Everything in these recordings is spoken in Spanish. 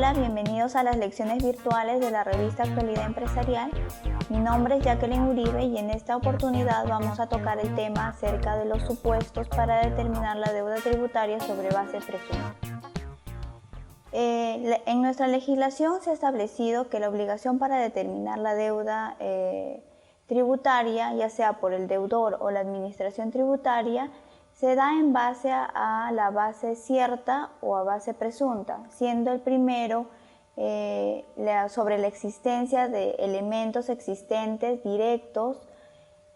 Hola, bienvenidos a las lecciones virtuales de la revista Actualidad Empresarial. Mi nombre es Jacqueline Uribe y en esta oportunidad vamos a tocar el tema acerca de los supuestos para determinar la deuda tributaria sobre base presunta. En nuestra legislación se ha establecido que la obligación para determinar la deuda tributaria, ya sea por el deudor o la administración tributaria, se da en base a la base cierta o a base presunta, siendo el primero sobre la existencia de elementos existentes directos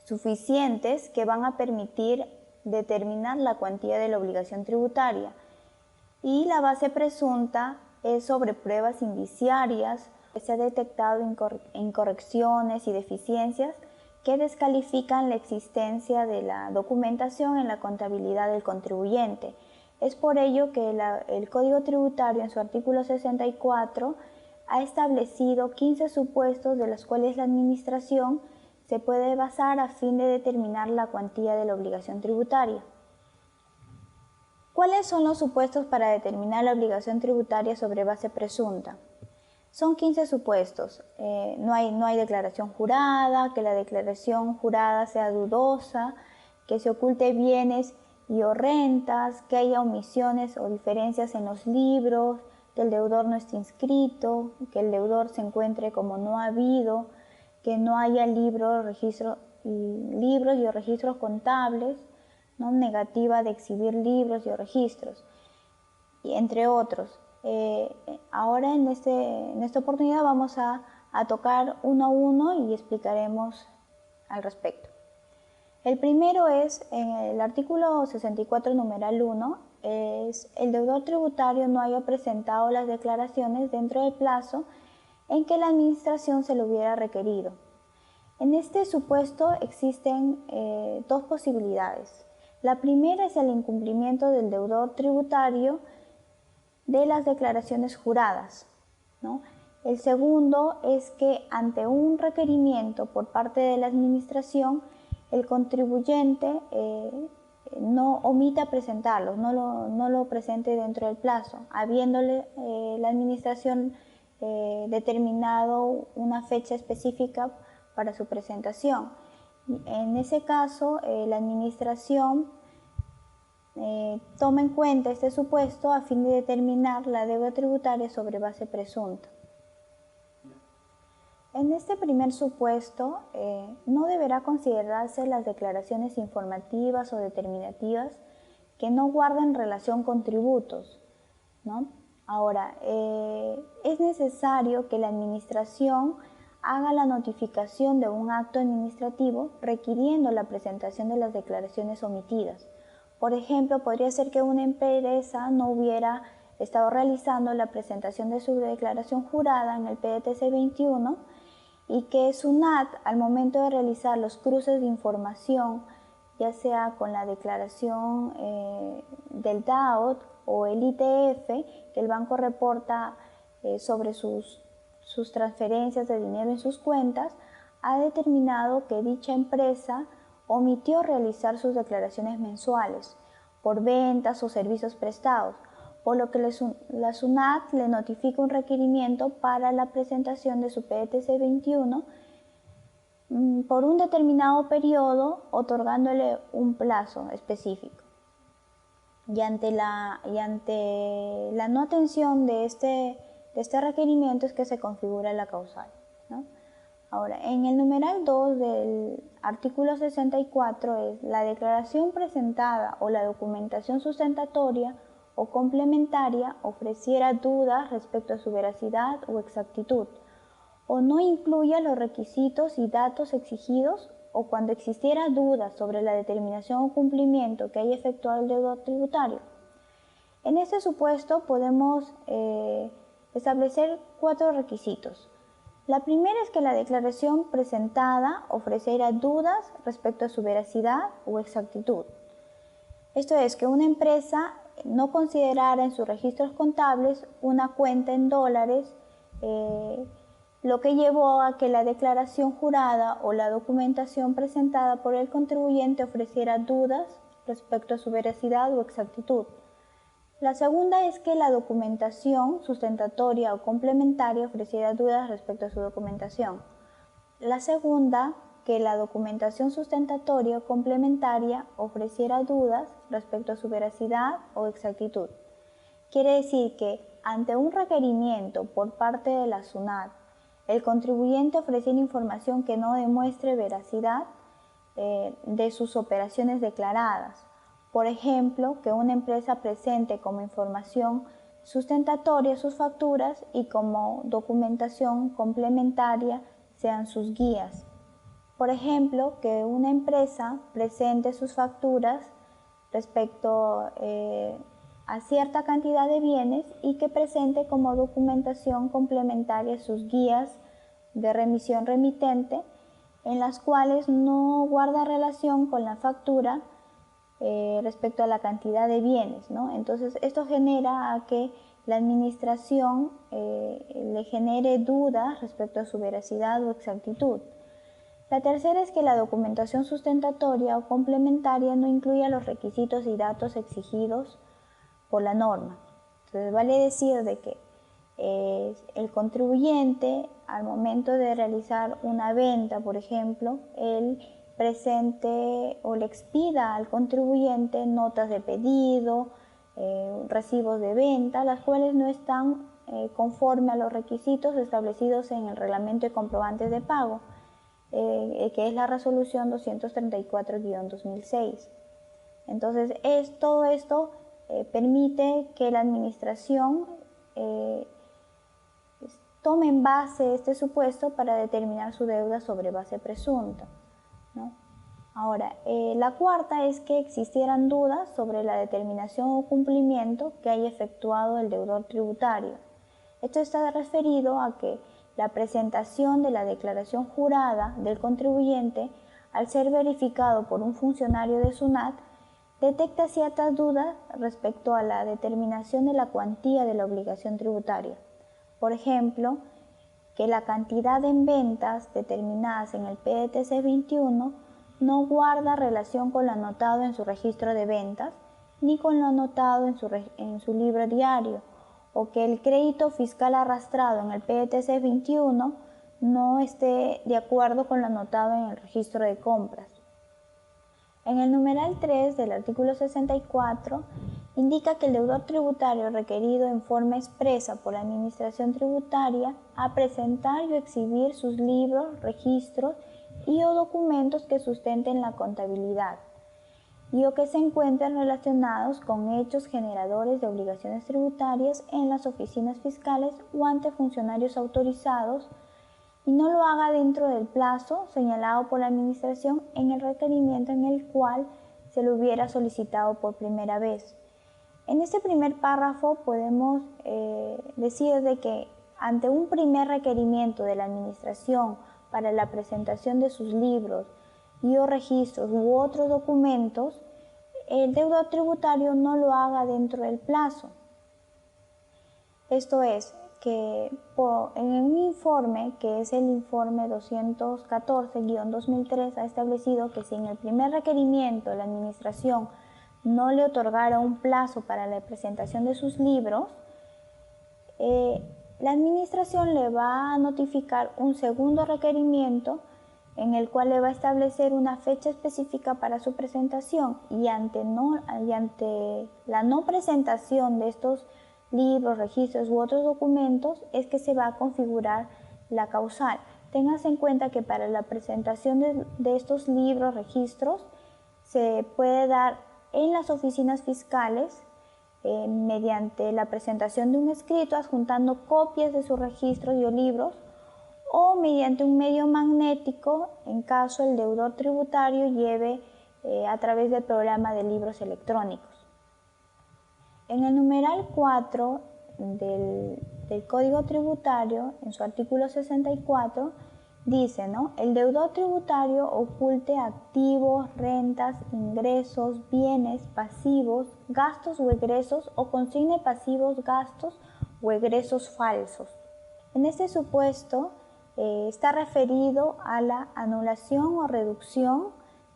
suficientes que van a permitir determinar la cuantía de la obligación tributaria. Y la base presunta es sobre pruebas indiciarias, que se ha detectado incorrecciones y deficiencias que descalifican la existencia de la documentación en la contabilidad del contribuyente. Es por ello que el Código Tributario en su artículo 64 ha establecido 15 supuestos de los cuales la Administración se puede basar a fin de determinar la cuantía de la obligación tributaria. ¿Cuáles son los supuestos para determinar la obligación tributaria sobre base presunta? Son 15 supuestos. No hay declaración jurada, que la declaración jurada sea dudosa, que se oculte bienes y o rentas, que haya omisiones o diferencias en los libros, que el deudor no esté inscrito, que el deudor se encuentre como no ha habido, que no haya libros y registros contables, ¿no? Negativa de exhibir libros y o registros, y entre otros. Ahora en esta oportunidad vamos a tocar uno a uno y explicaremos al respecto. El primero es, en el artículo 64, numeral 1, es el deudor tributario no haya presentado las declaraciones dentro del plazo en que la Administración se lo hubiera requerido. En este supuesto existen dos posibilidades. La primera es el incumplimiento del deudor tributario de las declaraciones juradas, ¿no? El segundo es que ante un requerimiento por parte de la Administración, el contribuyente no omita presentarlo, no lo presente dentro del plazo, habiéndole la Administración determinado una fecha específica para su presentación. En ese caso, la Administración toma en cuenta este supuesto a fin de determinar la deuda tributaria sobre base presunta. En este primer supuesto, no deberá considerarse las declaraciones informativas o determinativas que no guarden relación con tributos, ¿no? Ahora, es necesario que la Administración haga la notificación de un acto administrativo requiriendo la presentación de las declaraciones omitidas. Por ejemplo, podría ser que una empresa no hubiera estado realizando la presentación de su declaración jurada en el PDTC 21 y que SUNAT, al momento de realizar los cruces de información, ya sea con la declaración del DAOT o el ITF, que el banco reporta sobre sus transferencias de dinero en sus cuentas, ha determinado que dicha empresa omitió realizar sus declaraciones mensuales por ventas o servicios prestados, por lo que la SUNAT le notifica un requerimiento para la presentación de su PDTC 21 por un determinado periodo, otorgándole un plazo específico. Y ante la no atención de este requerimiento es que se configura la causal, ¿no? Ahora, en el numeral 2 del artículo 64 es la declaración presentada o la documentación sustentatoria o complementaria ofreciera dudas respecto a su veracidad o exactitud, o no incluya los requisitos y datos exigidos, o cuando existiera dudas sobre la determinación o cumplimiento que haya efectuado el deudor tributario. En este supuesto podemos establecer 4 requisitos. La primera es que la declaración presentada ofreciera dudas respecto a su veracidad o exactitud. Esto es, que una empresa no considerara en sus registros contables una cuenta en dólares, lo que llevó a que la declaración jurada o la documentación presentada por el contribuyente ofreciera dudas respecto a su veracidad o exactitud. La segunda es que la documentación sustentatoria o complementaria ofreciera dudas respecto a su documentación. La segunda, que la documentación sustentatoria o complementaria ofreciera dudas respecto a su veracidad o exactitud. Quiere decir que ante un requerimiento por parte de la SUNAT, el contribuyente ofreciera información que no demuestre veracidad de sus operaciones declaradas. Por ejemplo, que una empresa presente como información sustentatoria sus facturas y como documentación complementaria sean sus guías. Por ejemplo, que una empresa presente sus facturas respecto a cierta cantidad de bienes y que presente como documentación complementaria sus guías de remisión remitente, en las cuales no guarda relación con la factura respecto a la cantidad de bienes, ¿no? Entonces, esto genera a que la administración le genere dudas respecto a su veracidad o exactitud. La tercera es que la documentación sustentatoria o complementaria no incluya los requisitos y datos exigidos por la norma. Entonces, vale decir de que el contribuyente, al momento de realizar una venta, por ejemplo, él presente o le expida al contribuyente notas de pedido, recibos de venta, las cuales no están conforme a los requisitos establecidos en el reglamento de comprobantes de pago, que es la resolución 234-2006. Entonces, todo esto permite que la administración tome en base este supuesto para determinar su deuda sobre base presunta, ¿no? Ahora, la cuarta es que existieran dudas sobre la determinación o cumplimiento que haya efectuado el deudor tributario. Esto está referido a que la presentación de la declaración jurada del contribuyente, al ser verificado por un funcionario de SUNAT, detecta ciertas dudas respecto a la determinación de la cuantía de la obligación tributaria. Por ejemplo, que la cantidad en ventas determinadas en el PDTC 21 no guarda relación con lo anotado en su registro de ventas ni con lo anotado en su libro diario, o que el crédito fiscal arrastrado en el PDTC 21 no esté de acuerdo con lo anotado en el registro de compras. En el numeral 3 del artículo 64 indica que el deudor tributario requerido en forma expresa por la Administración Tributaria a presentar y exhibir sus libros, registros y o documentos que sustenten la contabilidad y o que se encuentren relacionados con hechos generadores de obligaciones tributarias en las oficinas fiscales o ante funcionarios autorizados, y no lo haga dentro del plazo señalado por la Administración en el requerimiento en el cual se lo hubiera solicitado por primera vez. En este primer párrafo podemos decir de que ante un primer requerimiento de la Administración para la presentación de sus libros y o registros u otros documentos, el deudor tributario no lo haga dentro del plazo. Esto es, que en un informe, que es el informe 214-2003, ha establecido que si en el primer requerimiento la Administración no le otorgara un plazo para la presentación de sus libros, la Administración le va a notificar un segundo requerimiento en el cual le va a establecer una fecha específica para su presentación, y ante la no presentación de estos libros, registros u otros documentos es que se va a configurar la causal. Téngase en cuenta que para la presentación de estos libros, registros, se puede dar en las oficinas fiscales mediante la presentación de un escrito adjuntando copias de sus registros y o libros, o mediante un medio magnético en caso el deudor tributario lleve a través del programa de libros electrónicos. En el numeral 4 del Código Tributario, en su artículo 64, dice, ¿no? El deudor tributario oculte activos, rentas, ingresos, bienes, pasivos, gastos o egresos, o consigne pasivos, gastos o egresos falsos. En este supuesto está referido a la anulación o reducción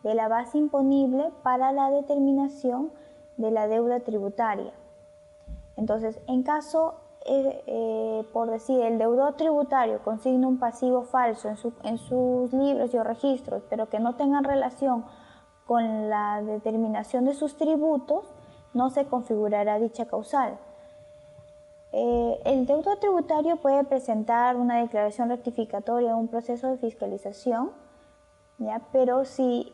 de la base imponible para la determinación de la deuda tributaria. Entonces, en caso, por decir, el deudor tributario consigna un pasivo falso en sus libros y o registros, pero que no tengan relación con la determinación de sus tributos, no se configurará dicha causal. El deudor tributario puede presentar una declaración rectificatoria en un proceso de fiscalización, ¿ya? Pero si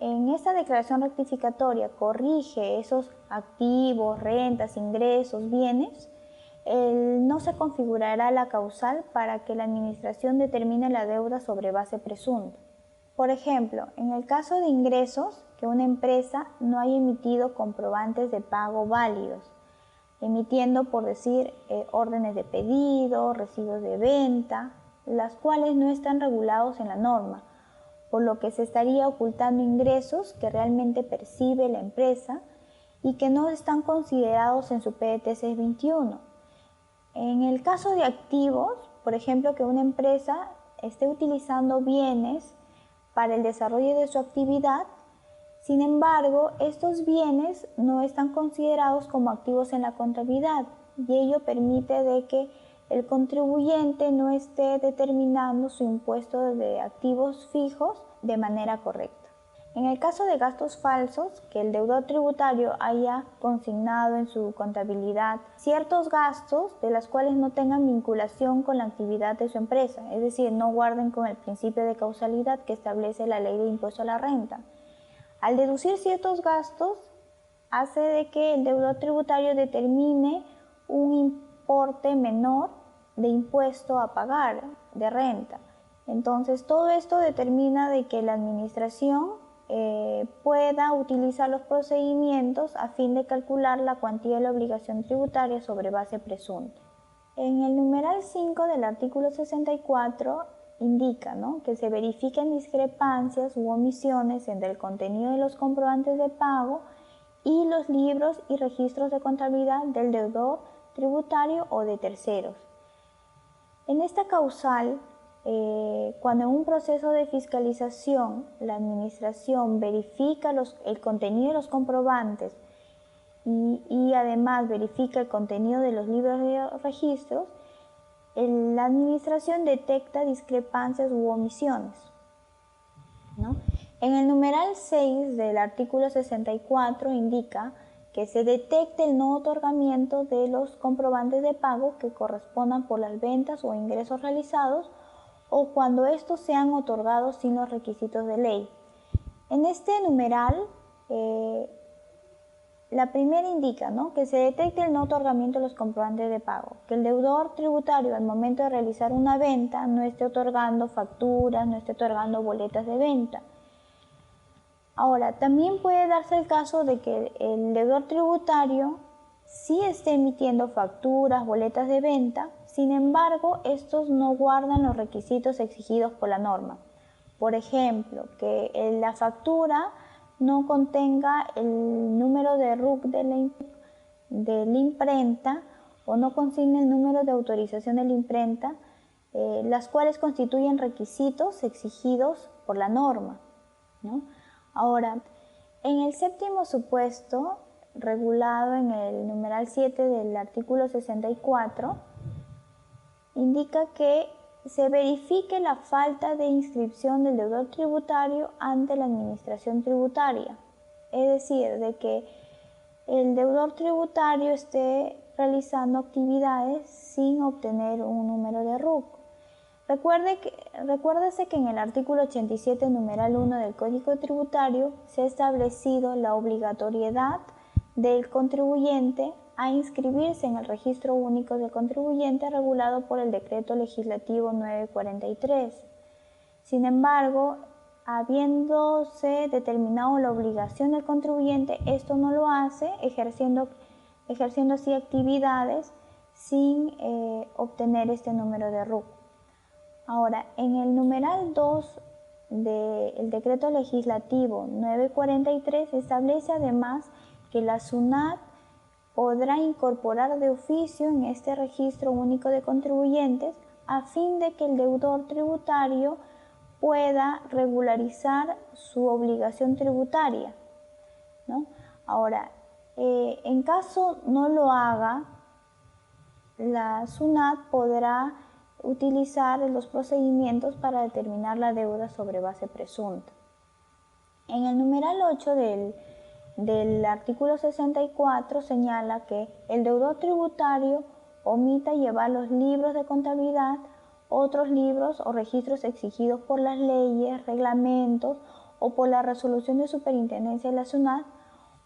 en esta declaración rectificatoria corrige esos activos, rentas, ingresos, bienes, no se configurará la causal para que la administración determine la deuda sobre base presunta. Por ejemplo, en el caso de ingresos, que una empresa no haya emitido comprobantes de pago válidos, emitiendo, por decir, órdenes de pedido, recibos de venta, las cuales no están regulados en la norma, por lo que se estaría ocultando ingresos que realmente percibe la empresa y que no están considerados en su PDT 621. En el caso de activos, por ejemplo, que una empresa esté utilizando bienes para el desarrollo de su actividad, sin embargo, estos bienes no están considerados como activos en la contabilidad y ello permite de que el contribuyente no esté determinando su impuesto de activos fijos de manera correcta. En el caso de gastos falsos, que el deudor tributario haya consignado en su contabilidad ciertos gastos de los cuales no tengan vinculación con la actividad de su empresa, es decir, no guarden con el principio de causalidad que establece la ley de impuesto a la renta. Al deducir ciertos gastos, hace de que el deudor tributario determine un importe menor de impuesto a pagar, de renta. Entonces, todo esto determina de que la administración pueda utilizar los procedimientos a fin de calcular la cuantía de la obligación tributaria sobre base presunta. En el numeral 5 del artículo 64 indica, ¿no?, que se verifiquen discrepancias u omisiones entre el contenido de los comprobantes de pago y los libros y registros de contabilidad del deudor tributario o de terceros. En esta causal, cuando en un proceso de fiscalización la administración verifica el contenido de los comprobantes y además verifica el contenido de los libros y registros, la administración detecta discrepancias u omisiones, ¿no? En el numeral 6 del artículo 64 indica que se detecte el no otorgamiento de los comprobantes de pago que correspondan por las ventas o ingresos realizados o cuando estos sean otorgados sin los requisitos de ley. En este numeral, la primera indica, ¿no?, que se detecte el no otorgamiento de los comprobantes de pago, que el deudor tributario al momento de realizar una venta no esté otorgando facturas, no esté otorgando boletas de venta. Ahora, también puede darse el caso de que el deudor tributario sí esté emitiendo facturas, boletas de venta, sin embargo, estos no guardan los requisitos exigidos por la norma. Por ejemplo, que la factura no contenga el número de RUC de la imprenta o no consigne el número de autorización de la imprenta, las cuales constituyen requisitos exigidos por la norma, ¿no? Ahora, en el séptimo supuesto, regulado en el numeral 7 del artículo 64, indica que se verifique la falta de inscripción del deudor tributario ante la administración tributaria, es decir, de que el deudor tributario esté realizando actividades sin obtener un número de RUC. Recuérdese que en el artículo 87, numeral 1 del Código Tributario se ha establecido la obligatoriedad del contribuyente a inscribirse en el Registro Único del Contribuyente regulado por el Decreto Legislativo 943. Sin embargo, habiéndose determinado la obligación del contribuyente, esto no lo hace, ejerciendo así actividades sin obtener este número de RUC. Ahora, en el numeral 2 del Decreto Legislativo 943 establece además que la SUNAT podrá incorporar de oficio en este Registro Único de Contribuyentes a fin de que el deudor tributario pueda regularizar su obligación tributaria, ¿no? Ahora, En caso no lo haga, la SUNAT podrá utilizar los procedimientos para determinar la deuda sobre base presunta. En el numeral 8 del artículo 64 señala que el deudor tributario omita llevar los libros de contabilidad, otros libros o registros exigidos por las leyes, reglamentos o por la resolución de superintendencia de la SUNAT,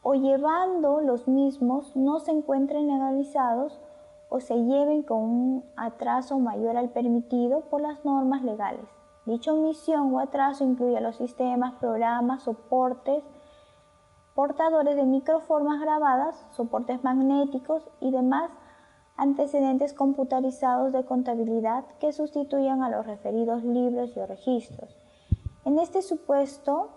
o llevando los mismos no se encuentren legalizados o se lleven con un atraso mayor al permitido por las normas legales. Dicha omisión o atraso incluye los sistemas, programas, soportes, portadores de microformas grabadas, soportes magnéticos y demás antecedentes computarizados de contabilidad que sustituyan a los referidos libros y registros. En este supuesto,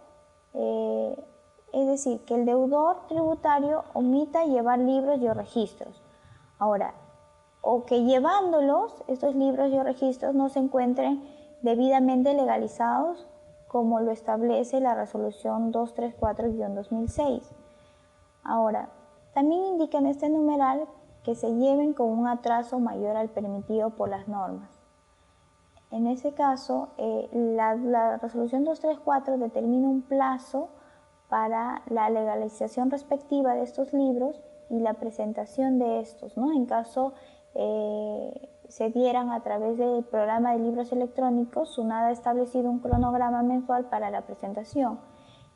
es decir, que el deudor tributario omita llevar libros y registros. Ahora, o que llevándolos, estos libros y registros no se encuentren debidamente legalizados, como lo establece la resolución 234-2006. Ahora, también indica en este numeral que se lleven con un atraso mayor al permitido por las normas. En ese caso, la resolución 234 determina un plazo para la legalización respectiva de estos libros y la presentación de estos, ¿no? En caso se dieran a través del programa de libros electrónicos, SUNAT ha establecido un cronograma mensual para la presentación.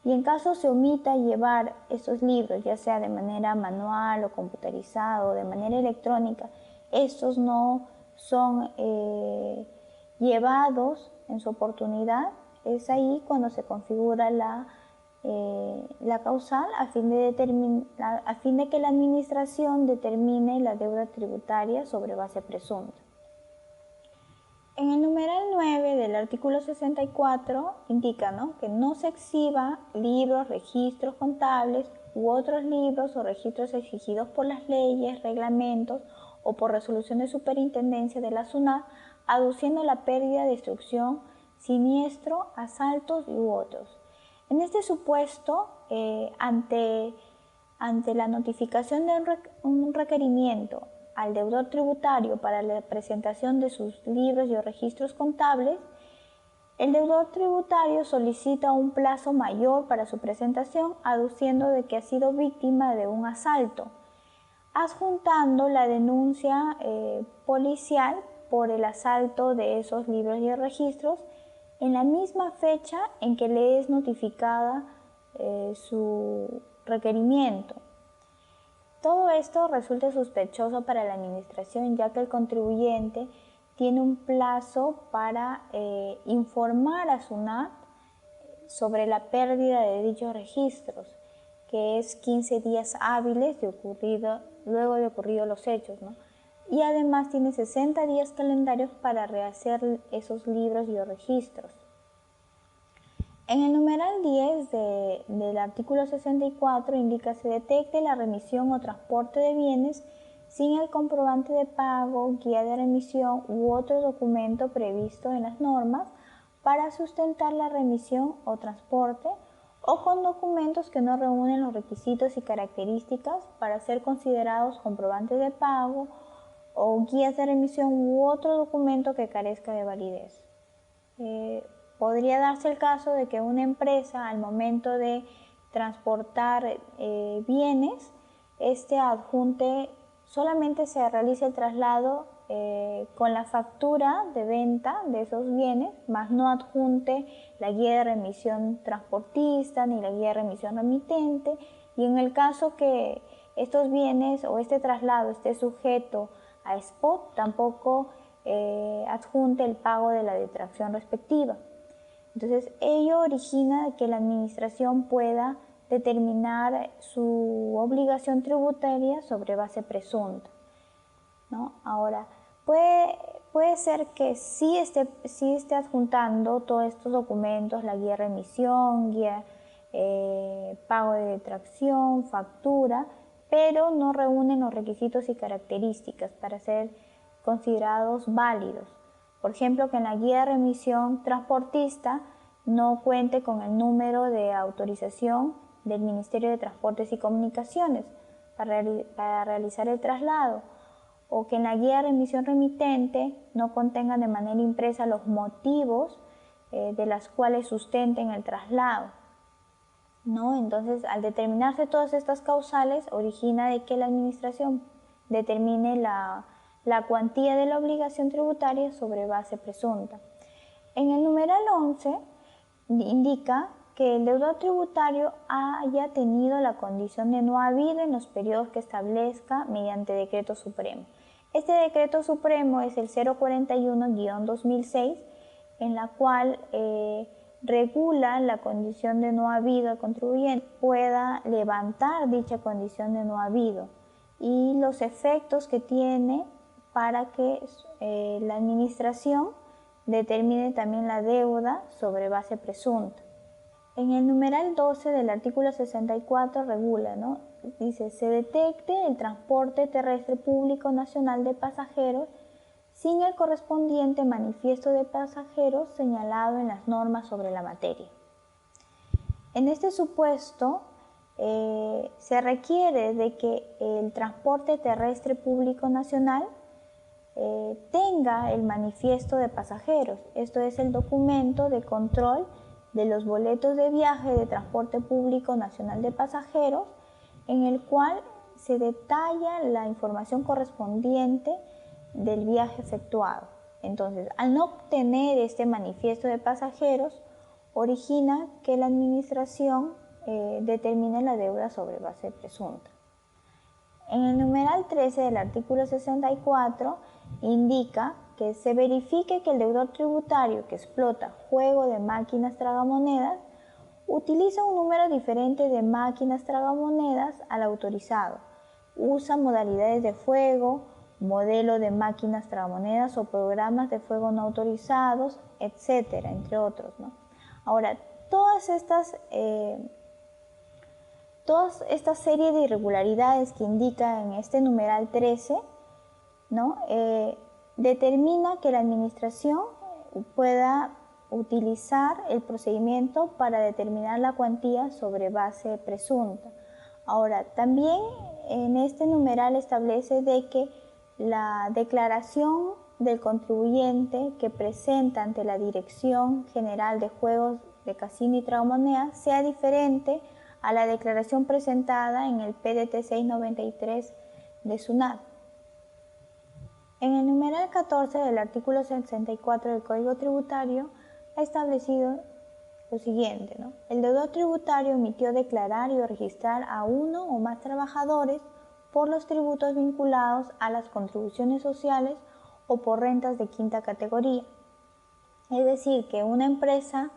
Y en caso se omita llevar estos libros, ya sea de manera manual o computarizada o de manera electrónica, estos no son llevados en su oportunidad, es ahí cuando se configura la causal a fin de que la administración determine la deuda tributaria sobre base presunta. En el numeral 9 del artículo 64 indica, ¿no?, que no se exhiba libros, registros contables u otros libros o registros exigidos por las leyes, reglamentos o por resolución de superintendencia de la SUNAT, aduciendo la pérdida, destrucción, siniestro, asaltos u otros. En este supuesto, ante la notificación de un requerimiento al deudor tributario para la presentación de sus libros y registros contables, el deudor tributario solicita un plazo mayor para su presentación, aduciendo de que ha sido víctima de un asalto, adjuntando la denuncia policial por el asalto de esos libros y registros en la misma fecha en que le es notificada su requerimiento. Todo esto resulta sospechoso para la administración, ya que el contribuyente tiene un plazo para informar a SUNAT sobre la pérdida de dichos registros, que es 15 días hábiles luego de ocurridos los hechos, ¿no? Y además tiene 60 días calendarios para rehacer esos libros y registros. En el numeral 10 del artículo 64 indica: se detecte la remisión o transporte de bienes sin el comprobante de pago, guía de remisión u otro documento previsto en las normas para sustentar la remisión o transporte, o con documentos que no reúnen los requisitos y características para ser considerados comprobantes de pago o guías de remisión u otro documento que carezca de validez. Podría darse el caso de que una empresa, al momento de transportar bienes, solamente se realice el traslado con la factura de venta de esos bienes, más no adjunte la guía de remisión transportista ni la guía de remisión remitente, y en el caso que estos bienes o este traslado esté sujeto a spot, tampoco adjunte el pago de la detracción respectiva. Entonces, ello origina que la administración pueda determinar su obligación tributaria sobre base presunta, ¿no? Ahora, puede ser que sí esté adjuntando todos estos documentos, la guía de remisión, guía pago de detracción, factura, pero no reúnen los requisitos y características para ser considerados válidos. Por ejemplo, que en la guía de remisión transportista no cuente con el número de autorización del Ministerio de Transportes y Comunicaciones, para realizar el traslado, o que en la guía de remisión remitente no contengan de manera impresa los motivos de las cuales sustenten el traslado, ¿no? Entonces, al determinarse todas estas causales, origina de que la administración determine la cuantía de la obligación tributaria sobre base presunta. En el numeral 11 indica que el deudor tributario haya tenido la condición de no habido en los periodos que establezca mediante decreto supremo. Este decreto supremo es el 041-2006, en la cual regula la condición de no habido al contribuyente pueda levantar dicha condición de no habido y los efectos que tiene para que la administración determine también la deuda sobre base presunta. En el numeral 12 del artículo 64 regula, ¿no? Dice, se detecte el transporte terrestre público nacional de pasajeros sin el correspondiente manifiesto de pasajeros señalado en las normas sobre la materia. En este supuesto, se requiere de que el transporte terrestre público nacional tenga el manifiesto de pasajeros. Esto es el documento de control de los boletos de viaje de transporte público nacional de pasajeros, en el cual se detalla la información correspondiente del viaje efectuado. Entonces, al no obtener este manifiesto de pasajeros, origina que la administración determine la deuda sobre base presunta. En el numeral 13 del artículo 64 indica que se verifique que el deudor tributario que explota juego de máquinas tragamonedas utiliza un número diferente de máquinas tragamonedas al autorizado, usa modalidades de fuego, modelo de máquinas tragamonedas o programas de fuego no autorizados, etcétera, entre otros, ¿no? Ahora, toda esta serie de irregularidades que indica en este numeral 13, ¿no? Determina que la administración pueda utilizar el procedimiento para determinar la cuantía sobre base presunta. Ahora, también en este numeral establece de que la declaración del contribuyente que presenta ante la Dirección General de Juegos de Casino y Tragamonedas sea diferente a la declaración presentada en el PDT 693 de SUNAT. En el numeral 14 del artículo 64 del Código Tributario ha establecido lo siguiente, ¿no? El deudor tributario omitió declarar y registrar a uno o más trabajadores por los tributos vinculados a las contribuciones sociales o por rentas de quinta categoría. Es decir, que una empresa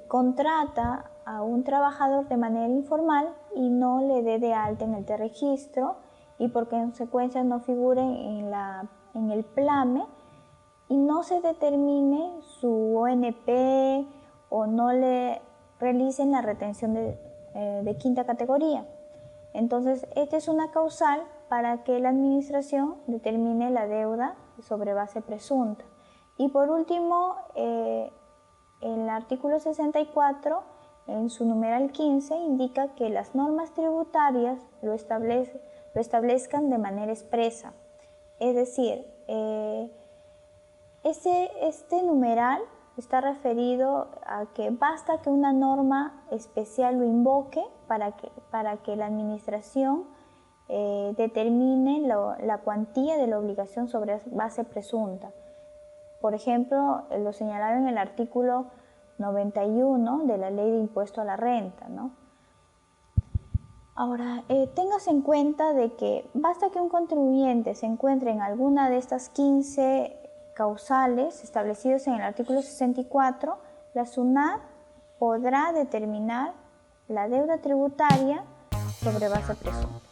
contrata a un trabajador de manera informal y no le dé de alta en el registro y por consecuencia no figure en el PLAME y no se determine su ONP o no le realicen la retención de quinta categoría. Entonces, esta es una causal para que la administración determine la deuda sobre base presunta. Y por último, el artículo 64, en su numeral 15, indica que las normas tributarias lo establezcan de manera expresa. Es decir, este numeral está referido a que basta que una norma especial lo invoque para que la administración determine la cuantía de la obligación sobre base presunta. Por ejemplo, lo señalado en el artículo 91 de la Ley de Impuesto a la Renta, ¿no? Ahora, téngase en cuenta de que basta que un contribuyente se encuentre en alguna de estas 15 causales establecidos en el artículo 64, la SUNAT podrá determinar la deuda tributaria sobre base presunta.